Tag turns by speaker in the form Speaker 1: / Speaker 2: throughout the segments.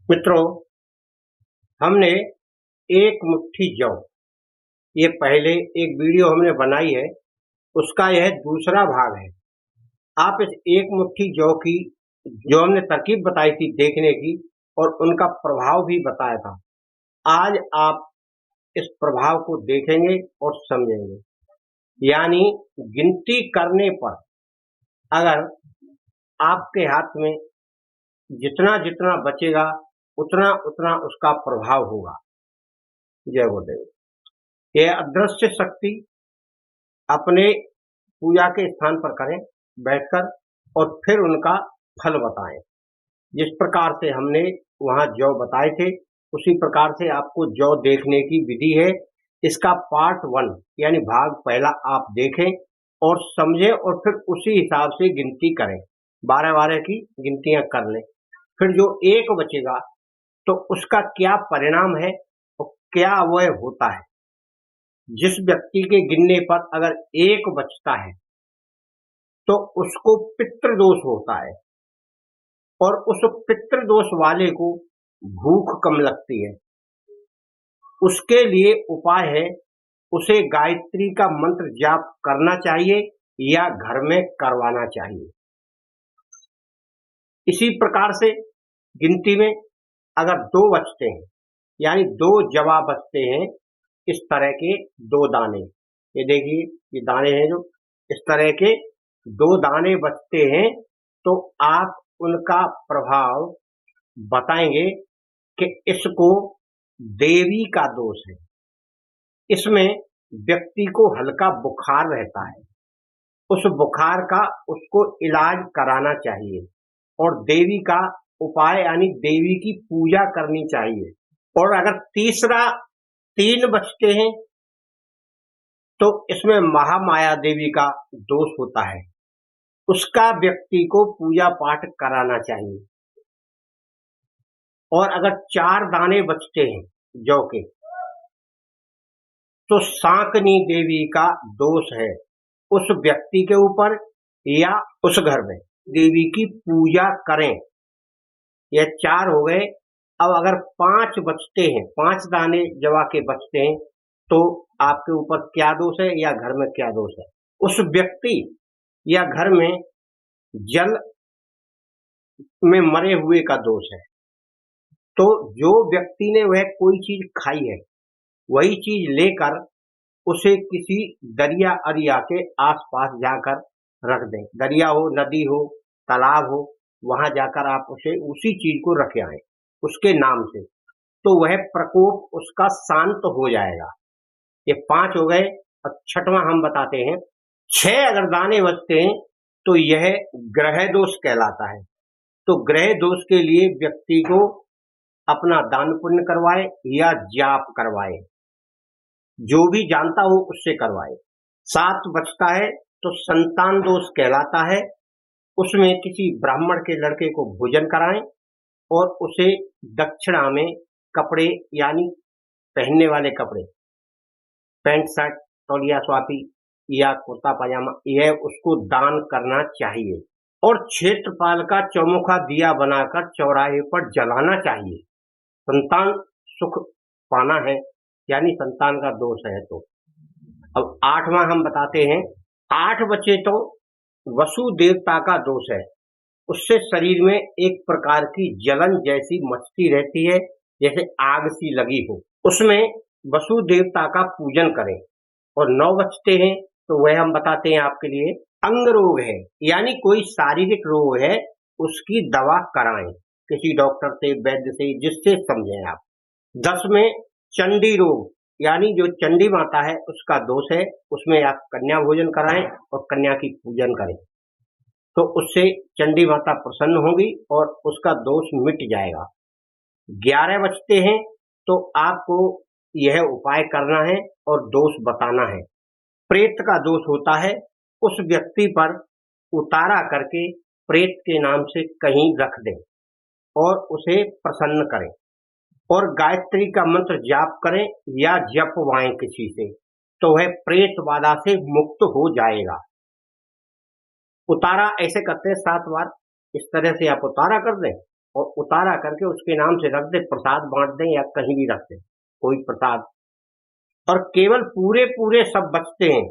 Speaker 1: मित्रों, हमने एक मुट्ठी जौ, ये पहले एक वीडियो हमने बनाई है, उसका यह दूसरा भाग है। आप इस एक मुट्ठी जौ की जो हमने तरकीब बताई थी देखने की और उनका प्रभाव भी बताया था, आज आप इस प्रभाव को देखेंगे और समझेंगे। यानी गिनती करने पर अगर आपके हाथ में जितना जितना बचेगा उतना उतना उसका प्रभाव होगा। जय गुरुदेव। यह अदृश्य शक्ति अपने पूजा के स्थान पर करें बैठकर और फिर उनका फल बताएं। जिस प्रकार से हमने वहां जौ बताए थे उसी प्रकार से आपको जौ देखने की विधि है। इसका पार्ट 1 यानी भाग पहला आप देखें और समझें और फिर उसी हिसाब से गिनती करें। 12-12 की गिनतियां कर लें। फिर जो एक बचेगा तो उसका क्या परिणाम है और क्या वह होता है। जिस व्यक्ति के गिनने पर अगर एक बचता है तो उसको पितृदोष होता है और उस पितृदोष वाले को भूख कम लगती है। उसके लिए उपाय है, उसे गायत्री का मंत्र जाप करना चाहिए या घर में करवाना चाहिए। इसी प्रकार से गिनती में अगर 2 बचते हैं यानी 2 जवा बचते हैं, इस तरह के 2 दाने, ये देखिए ये दाने हैं जो इस तरह के 2 दाने बचते हैं तो आप उनका प्रभाव बताएंगे कि इसको देवी का दोष है। इसमें व्यक्ति को हल्का बुखार रहता है, उस बुखार का उसको इलाज कराना चाहिए और देवी का उपाय यानी देवी की पूजा करनी चाहिए। और अगर तीसरा 3 बचते हैं तो इसमें महामाया देवी का दोष होता है, उसका व्यक्ति को पूजा पाठ कराना चाहिए। और अगर 4 दाने बचते हैं जौ के तो सांकनी देवी का दोष है, उस व्यक्ति के ऊपर या उस घर में देवी की पूजा करें। यह 4 हो गए। अब अगर 5 बचते हैं, 5 दाने जवा के बचते हैं तो आपके ऊपर क्या दोष है या घर में क्या दोष है। उस व्यक्ति या घर में जल में मरे हुए का दोष है। तो जो व्यक्ति ने वह कोई चीज खाई है वही चीज लेकर उसे किसी दरिया अरिया के आसपास जाकर रख दें। दरिया हो, नदी हो, तालाब हो, वहां जाकर आप उसे उसी चीज को रख आए उसके नाम से, तो वह प्रकोप उसका शांत हो जाएगा। ये 5 हो गए। अब 6वां हम बताते हैं। 6 अगर दाने बचते हैं तो यह ग्रह दोष कहलाता है। तो ग्रह दोष के लिए व्यक्ति को अपना दान पुण्य करवाए या जाप करवाए, जो भी जानता हो उससे करवाए। 7 बचता है तो संतान दोष कहलाता है। उसमें किसी ब्राह्मण के लड़के को भोजन कराएं और उसे दक्षिणा में कपड़े यानी पहनने वाले कपड़े, पैंट शर्ट, तौलिया स्वापी या कुर्ता पाजामा, यह उसको दान करना चाहिए। और क्षेत्रपाल का चौमुखा दिया बनाकर चौराहे पर जलाना चाहिए। संतान सुख पाना है यानी संतान का दोष है तो। अब 8वां हम बताते हैं। 8 बचे तो वसु देवता का दोष है। उससे शरीर में एक प्रकार की जलन जैसी मचती रहती है, जैसे आग सी लगी हो। उसमें वसु देवता का पूजन करें। और 9 बचते हैं तो वह हम बताते हैं आपके लिए। अंग रोग है यानी कोई शारीरिक रोग है, उसकी दवा कराएं किसी डॉक्टर से, वैद्य से, जिससे समझें आप। 10 में चंडी रोग यानी जो चंडी माता है उसका दोष है, उसमें आप कन्या भोजन कराएं और कन्या की पूजन करें तो उससे चंडी माता प्रसन्न होगी और उसका दोष मिट जाएगा। 11 बचते हैं तो आपको यह उपाय करना है और दोष बताना है। प्रेत का दोष होता है, उस व्यक्ति पर उतारा करके प्रेत के नाम से कहीं रख दें और उसे प्रसन्न करें और गायत्री का मंत्र जाप करें या जपवाएं किसी से, तो वह प्रेत बाधा से मुक्त हो जाएगा। उतारा ऐसे करते हैं 7 बार, इस तरह से आप उतारा कर दें और उतारा करके उसके नाम से रख दे, प्रसाद बांट दें या कहीं भी रख दें कोई प्रसाद, और केवल पूरे पूरे सब बचते हैं,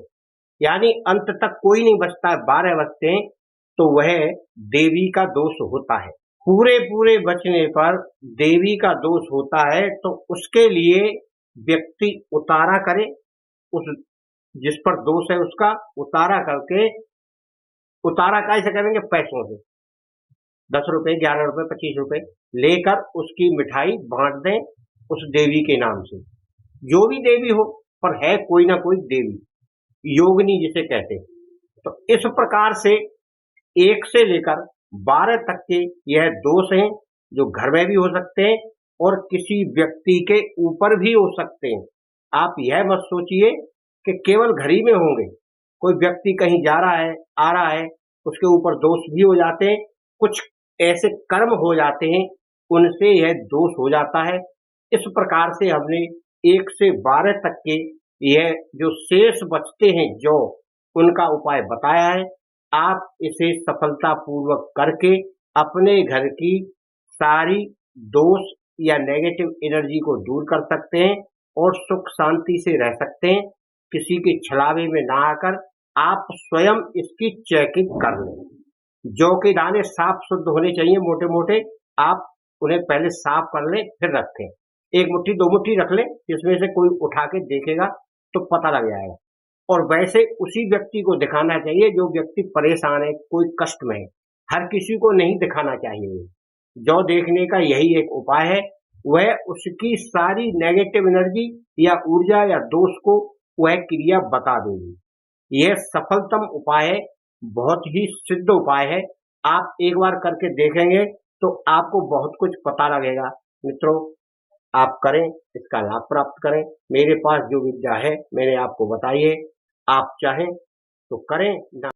Speaker 1: यानी अंत तक कोई नहीं बचता है, 12 बचते हैं, तो वह देवी का दोष होता है। पूरे पूरे बचने पर देवी का दोष होता है, तो उसके लिए व्यक्ति उतारा करे, उस जिस पर दोष है उसका उतारा करके, उतारा कैसे करेंगे? पैसों से, 10 रुपए, 11 रुपए, 25 रुपए लेकर उसकी मिठाई बांट दें उस देवी के नाम से, जो भी देवी हो, पर है कोई ना कोई देवी, योगिनी जिसे कहते हैं। तो इस प्रकार से 1 से लेकर 12 तक के यह दोष हैं, जो घर में भी हो सकते हैं और किसी व्यक्ति के ऊपर भी हो सकते हैं। आप यह मत सोचिए कि केवल घर ही में होंगे, कोई व्यक्ति कहीं जा रहा है, आ रहा है, उसके ऊपर दोष भी हो जाते हैं, कुछ ऐसे कर्म हो जाते हैं, उनसे यह दोष हो जाता है। इस प्रकार से हमने 1 से 12 तक के यह जो शेष बचते हैं, जो उनका उपाय बताया है। आप इसे सफलतापूर्वक करके अपने घर की सारी दोष या नेगेटिव एनर्जी को दूर कर सकते हैं और सुख शांति से रह सकते हैं। किसी के छलावे में ना आकर आप स्वयं इसकी चेकिंग कर लें। जौ के दाने साफ शुद्ध होने चाहिए, मोटे मोटे, आप उन्हें पहले साफ कर लें, फिर रखें। 1 मुट्ठी 2 मुट्ठी रख लें, जिसमें से कोई उठा के देखेगा तो पता लग जाएगा। और वैसे उसी व्यक्ति को दिखाना चाहिए जो व्यक्ति परेशान है, कोई कष्ट में है। हर किसी को नहीं दिखाना चाहिए। जौ देखने का यही एक उपाय है, वह उसकी सारी नेगेटिव एनर्जी या ऊर्जा या दोष को वह क्रिया बता देगी। यह सफलतम उपाय है, बहुत ही सिद्ध उपाय है। आप एक बार करके देखेंगे तो आपको बहुत कुछ पता लगेगा। मित्रों, आप करें, इसका लाभ प्राप्त करें। मेरे पास जो विद्या है मैंने आपको बताई है, आप चाहें तो करें ना।